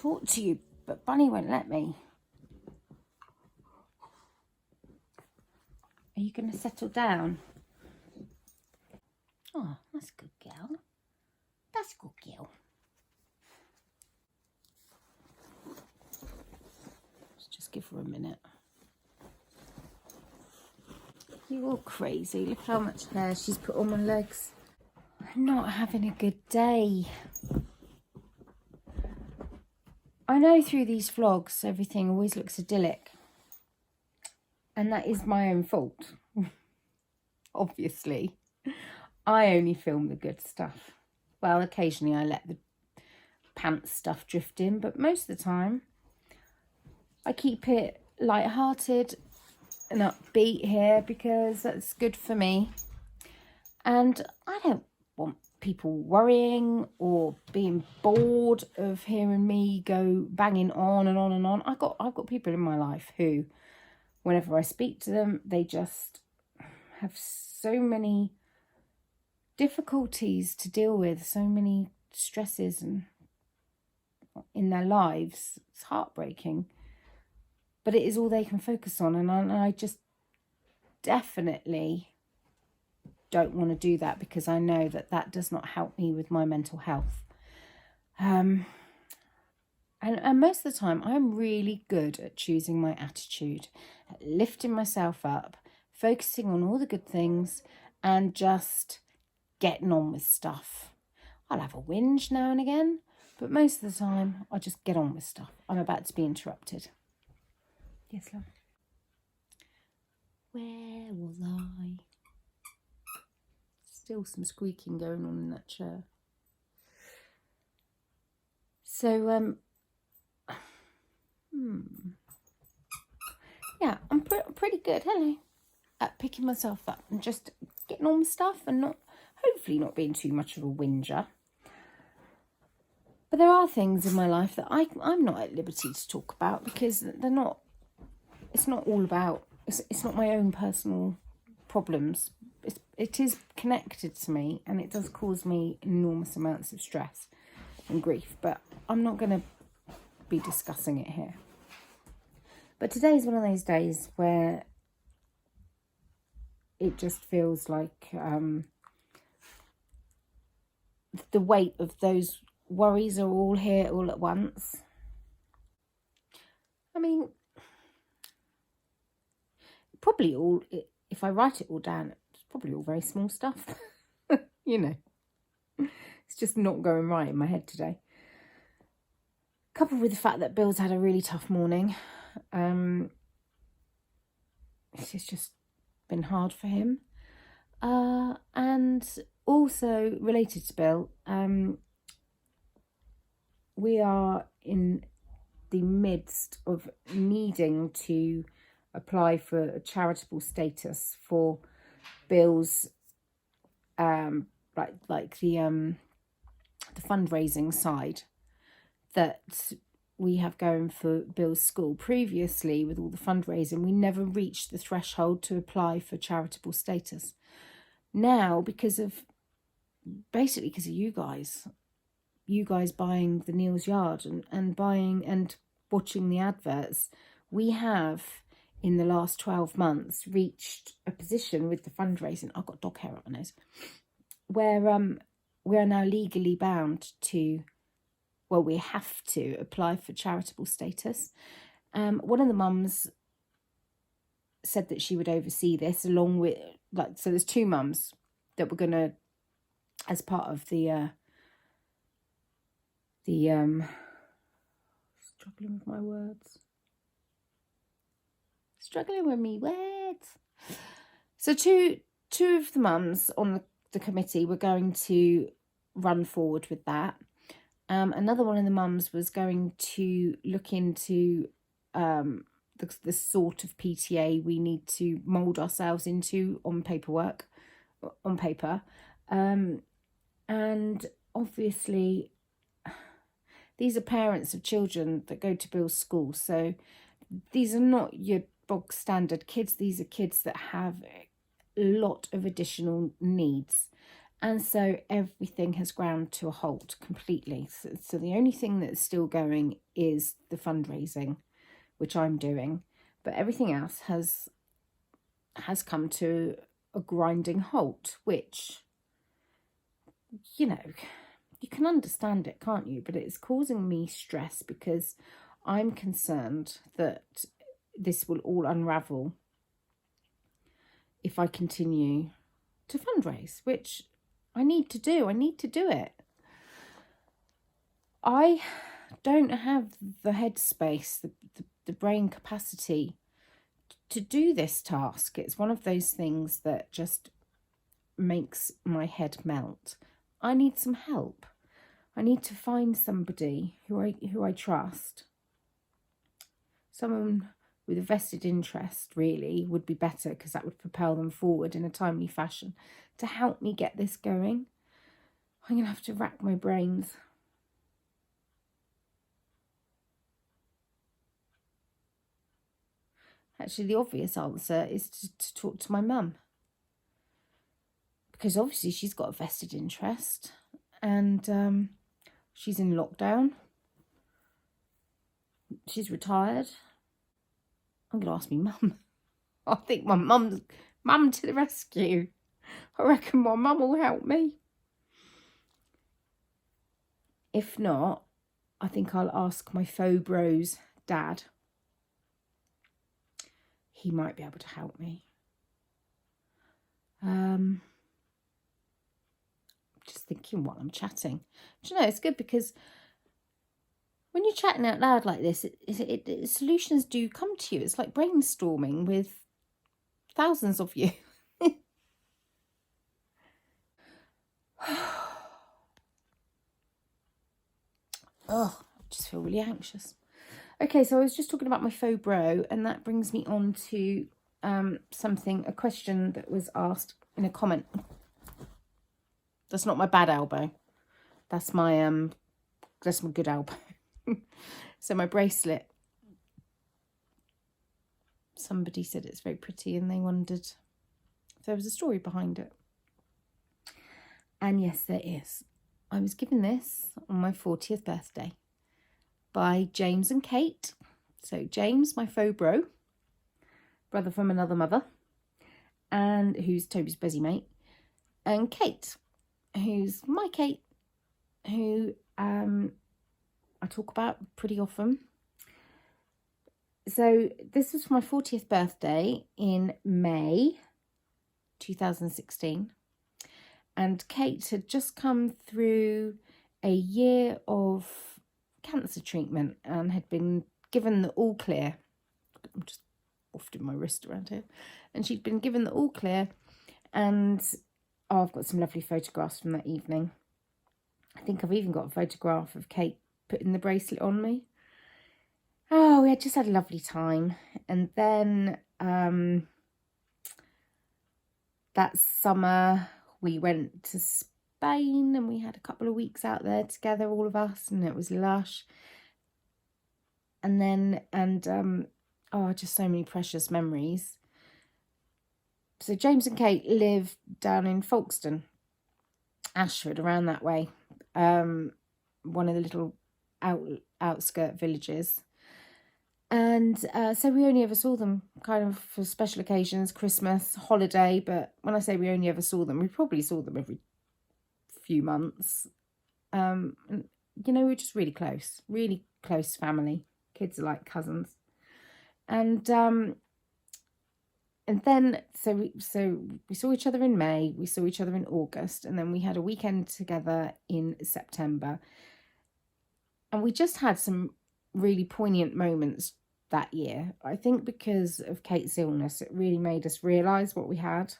talk to you, but Bunny won't let me. Are you going to settle down? Oh, that's a good girl. That's a good girl. Let's just give her a minute. You're all crazy. Look how much hair she's put on my legs. I'm not having a good day. I know through these vlogs everything always looks idyllic. And that is my own fault. Obviously. I only film the good stuff. Well, occasionally I let the pants stuff drift in, but most of the time I keep it light-hearted and upbeat here because that's good for me. And I don't want people worrying or being bored of hearing me go banging on and on and on. I've got people in my life who, whenever I speak to them, they just have so many difficulties to deal with, so many stresses and in their lives. It's heartbreaking, but it is all they can focus on, and I just definitely don't want to do that because I know that that does not help me with my mental health. And most of the time I'm really good at choosing my attitude, at lifting myself up, focusing on all the good things and just getting on with stuff. I'll have a whinge now and again, but most of the time I just get on with stuff. I'm about to be interrupted. Yes, love. Where was I? Still some squeaking going on in that chair. So, yeah, I'm pretty good, hello, at picking myself up and just getting on with stuff and hopefully not being too much of a whinger. But there are things in my life that I'm not at liberty to talk about because they're not, it's not all about, it's not my own personal problems. It is connected to me and it does cause me enormous amounts of stress and grief, but I'm not going to be discussing it here. But today's one of those days where it just feels like the weight of those worries are all here all at once. I mean, probably all, if I write it all down, it's probably all very small stuff. You know, it's just not going right in my head today. Coupled with the fact that Bill's had a really tough morning. It's just been hard for him. And also related to Bill, we are in the midst of needing to apply for a charitable status for Bill's like the fundraising side that we have going for Bill's school. Previously, with all the fundraising, we never reached the threshold to apply for charitable status. Now, because of you guys buying the Neil's Yard and buying and watching the adverts, we have in the last 12 months reached a position with the fundraising. I've got dog hair up my nose, where we are now legally bound to, well, we have to apply for charitable status. One of the mums said that she would oversee this along with, so there's two mums that were going to, as part of the struggling with my words. Struggling with me words. So two of the mums on the committee were going to run forward with that. Another one of the mums was going to look into the sort of PTA we need to mould ourselves into on paper. And obviously, these are parents of children that go to Bill's school. So these are not your bog standard kids. These are kids that have a lot of additional needs. And so everything has ground to a halt completely. So the only thing that's still going is the fundraising, which I'm doing. But everything else has come to a grinding halt, which, you know, you can understand it, can't you? But it's causing me stress because I'm concerned that this will all unravel if I continue to fundraise, which I need to do. I need to do it. I don't have the headspace, the brain capacity to do this task. It's one of those things that just makes my head melt. I need some help. I need to find somebody who I trust. Someone with a vested interest really would be better, because that would propel them forward in a timely fashion to help me get this going. I'm going to have to rack my brains. Actually, the obvious answer is to talk to my mum, because obviously she's got a vested interest, and she's in lockdown. She's retired. I'm going to ask me mum. I think my mum to the rescue. I reckon my mum will help me. If not, I think I'll ask my faux bro's dad. He might be able to help me. Just thinking while I'm chatting. Do you know, it's good because when you're chatting out loud like this, solutions do come to you. It's like brainstorming with thousands of you. Oh, I just feel really anxious. Okay, so I was just talking about my faux bro, and that brings me on to a question that was asked in a comment. That's not my bad elbow. That's my good elbow. So my bracelet. Somebody said it's very pretty, and they wondered if there was a story behind it. And yes, there is. I was given this on my 40th birthday by James and Kate. So James, my faux bro, brother from another mother, and who's Toby's busy mate, and Kate, who's my Kate, who I talk about pretty often. So this was for my 40th birthday in May 2016. And Kate had just come through a year of cancer treatment and had been given the all clear. I'm just wafting my wrist around here. And she'd been given the all clear. And I've got some lovely photographs from that evening. I think I've even got a photograph of Kate putting the bracelet on me. Oh, we had just had a lovely time. And then that summer we went to Spain and we had a couple of weeks out there together, all of us, and it was lush. And then, just so many precious memories. So James and Kate live down in Folkestone, Ashford, around that way. One of the little outskirt villages. And so we only ever saw them kind of for special occasions, Christmas, holiday. But when I say we only ever saw them, we probably saw them every few months. And, we're just really close family. Kids are like cousins. And then so we saw each other in May, we saw each other in August, and then we had a weekend together in September. And we just had some really poignant moments that year. I think because of Kate's illness, it really made us realise what we had.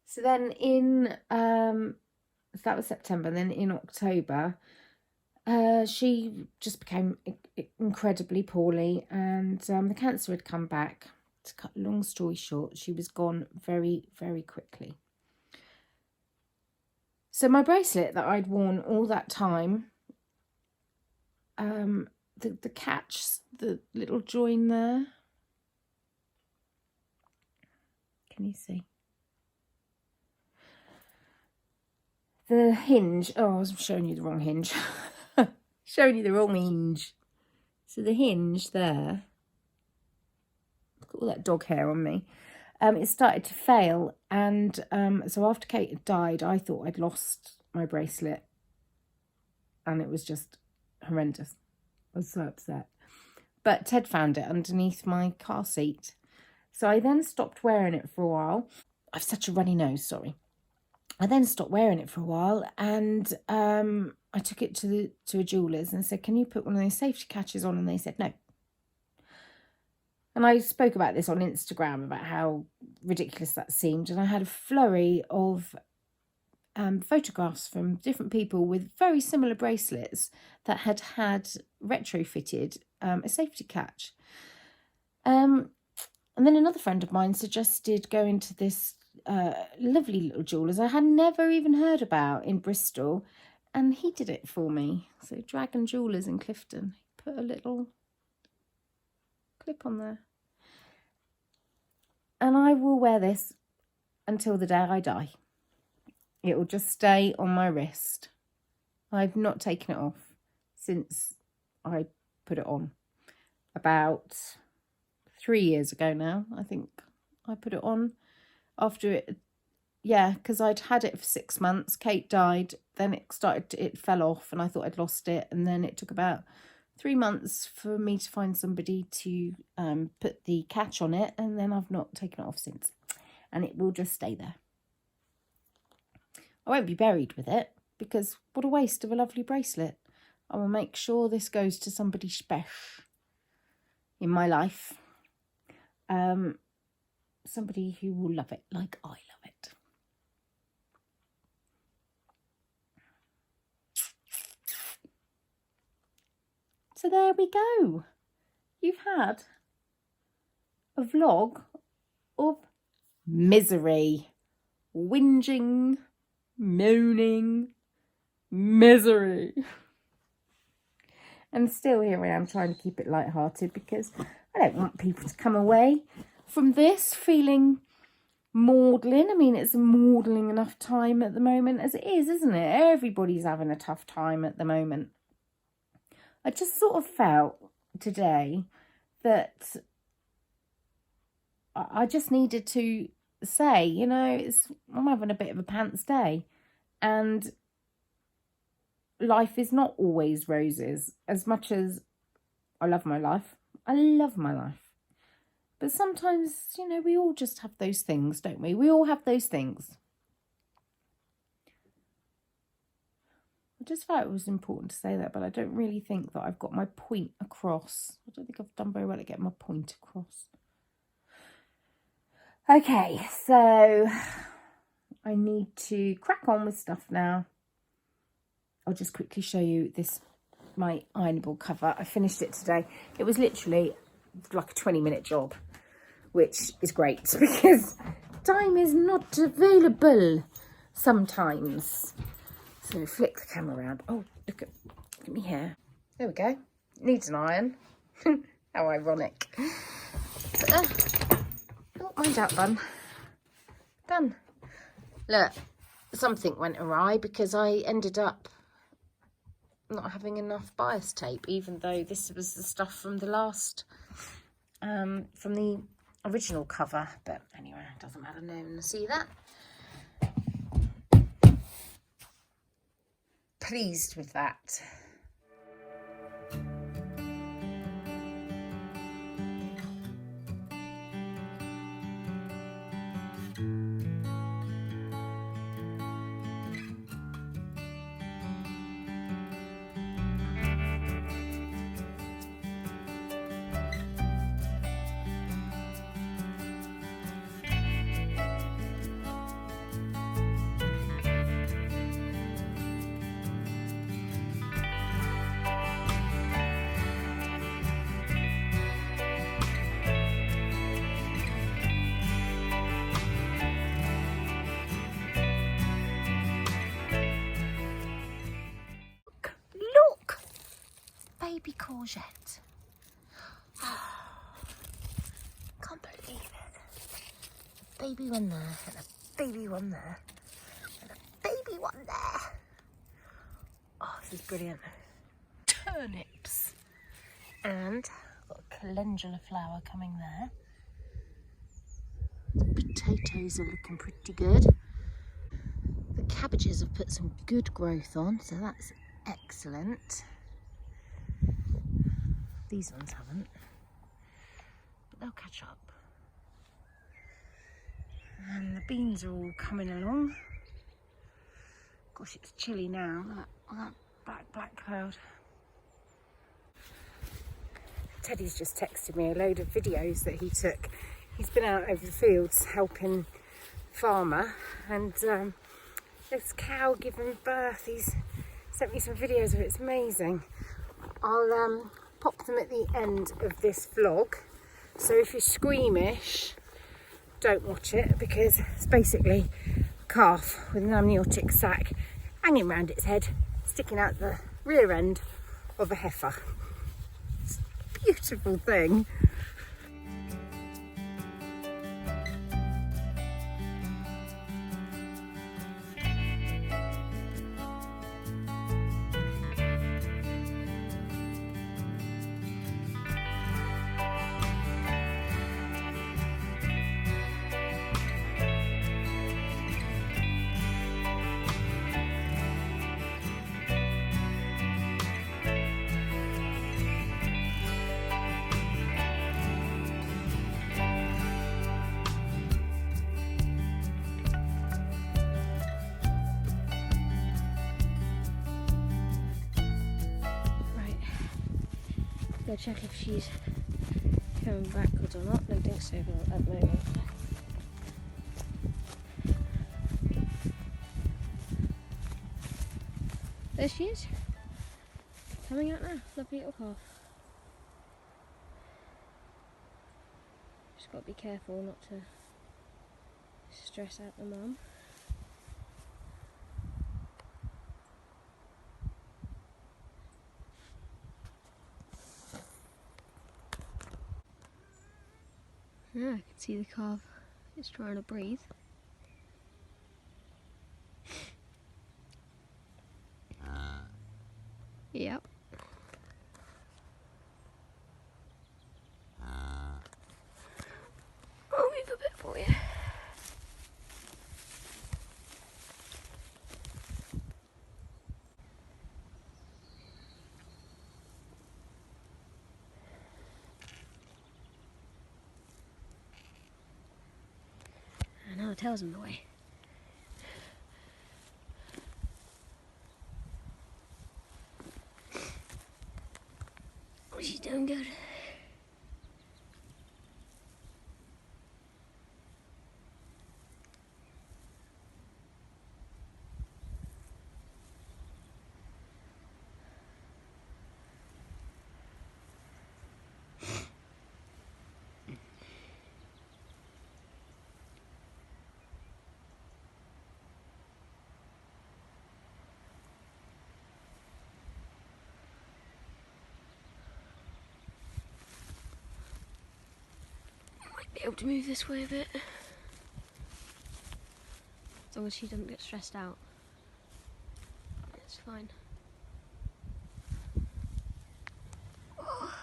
So then that was September, and then in October, she just became incredibly poorly, and the cancer had come back. To cut a long story short, she was gone very, very quickly. So my bracelet that I'd worn all that time, the catch, the little join there, can you see? the hinge, oh, I was showing you the wrong hinge. Showing you the wrong hinge. So the hinge there, look at all that dog hair on me. It started to fail, and so after Kate had died, I thought I'd lost my bracelet, and it was just horrendous. I was so upset. But Ted found it underneath my car seat, so I then stopped wearing it for a while. I've such a runny nose, sorry. I then stopped wearing it for a while, and I took it to a jeweller's and said, "Can you put one of those safety catches on?" And they said no. And I spoke about this on Instagram, about how ridiculous that seemed. And I had a flurry of photographs from different people with very similar bracelets that had retrofitted a safety catch. And then another friend of mine suggested going to this lovely little jeweller's I had never even heard about in Bristol. And he did it for me. So Dragon Jewellers in Clifton. He put a little clip on there. And I will wear this until the day I die. It will just stay on my wrist. I've not taken it off since I put it on. About 3 years ago now, I think I put it on. After it, yeah, because I'd had it for 6 months. Kate died, then it fell off, and I thought I'd lost it. And then it took about 3 months for me to find somebody to put the catch on it, and then I've not taken it off since. And it will just stay there. I won't be buried with it, because what a waste of a lovely bracelet. I will make sure this goes to somebody special in my life. Somebody who will love it like I love it. So there we go. You've had a vlog of misery, whinging, moaning, misery. And still here I am trying to keep it lighthearted, because I don't want people to come away from this feeling maudlin. I mean, it's a maudling enough time at the moment as it is, isn't it? Everybody's having a tough time at the moment. I just sort of felt today that I just needed to say, you know, I'm having a bit of a pants day, and life is not always roses. As much as I love my life, but sometimes, you know, we all just have those things, don't we? We all have those things. I just felt it was important to say that, but I don't really think that I've got my point across. I don't think I've done very well at getting my point across. Okay, so I need to crack on with stuff now. I'll just quickly show you my ironable cover. I finished it today. It was literally like a 20-minute job, which is great because time is not available sometimes. So flick the camera around. Oh, look at me here. There we go. Needs an iron. How ironic. But, oh, mine's out done. Done. Look, something went awry because I ended up not having enough bias tape, even though this was the stuff from the last, from the original cover. But anyway, it doesn't matter. No one will see that. Pleased with that. Baby courgette. Oh, can't believe it. Baby one there, and a baby one there, and a baby one there. Oh, this is brilliant. Turnips. And I've got a calendula flower coming there. The potatoes are looking pretty good. The cabbages have put some good growth on, so that's excellent. These ones haven't, but they'll catch up. And the beans are all coming along. Gosh, it's chilly now. That black cloud. Teddy's just texted me a load of videos that he took. He's been out over the fields helping farmer, and this cow giving birth. He's sent me some videos of it. It's amazing. I'll pop them at the end of this vlog. So if you're squeamish, don't watch it, because it's basically a calf with an amniotic sac hanging around its head, sticking out the rear end of a heifer. It's a beautiful thing. Go check if she's coming backwards or not. Don't think so at the moment. There she is. Coming out now. Lovely little calf. Just got to be careful not to stress out the mum. Yeah, I can see the calf is trying to breathe. Yep. I'll move a bit for you. Now the tail's in the way. She's doing good. Be able to move this way a bit, as long as she doesn't get stressed out. It's fine. Oh.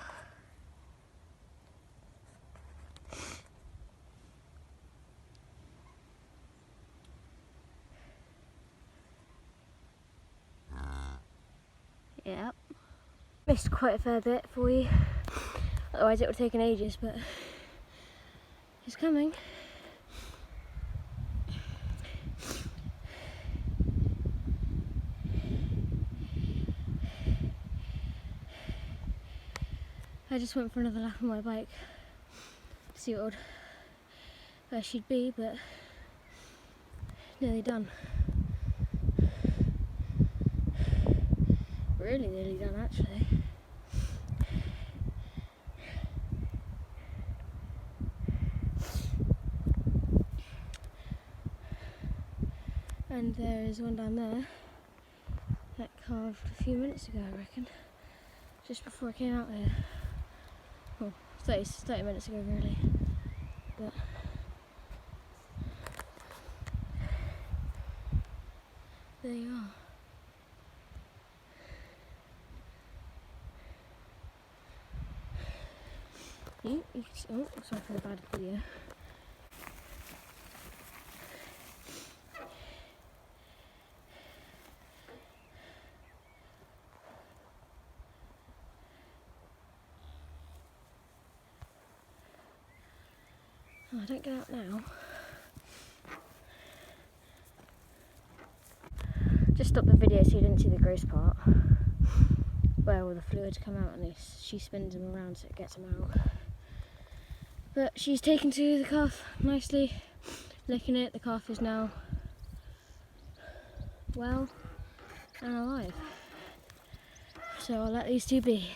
Yep. Missed quite a fair bit for you, otherwise it would have taken ages, but it's coming. I just went for another lap on my bike to see where she'd be, but nearly done. Really nearly done, actually. And there is one down there that calved a few minutes ago, I reckon. Just before I came out here. Well, 30 minutes ago, really. But There you are. You can see, oh, sorry for the bad video. Oh, don't get out now. Just stop the video so you didn't see the gross part, where all the fluids come out, and she spins them around so it gets them out. But she's taken to the calf nicely, licking it. The calf is now well and alive. So I'll let these two be.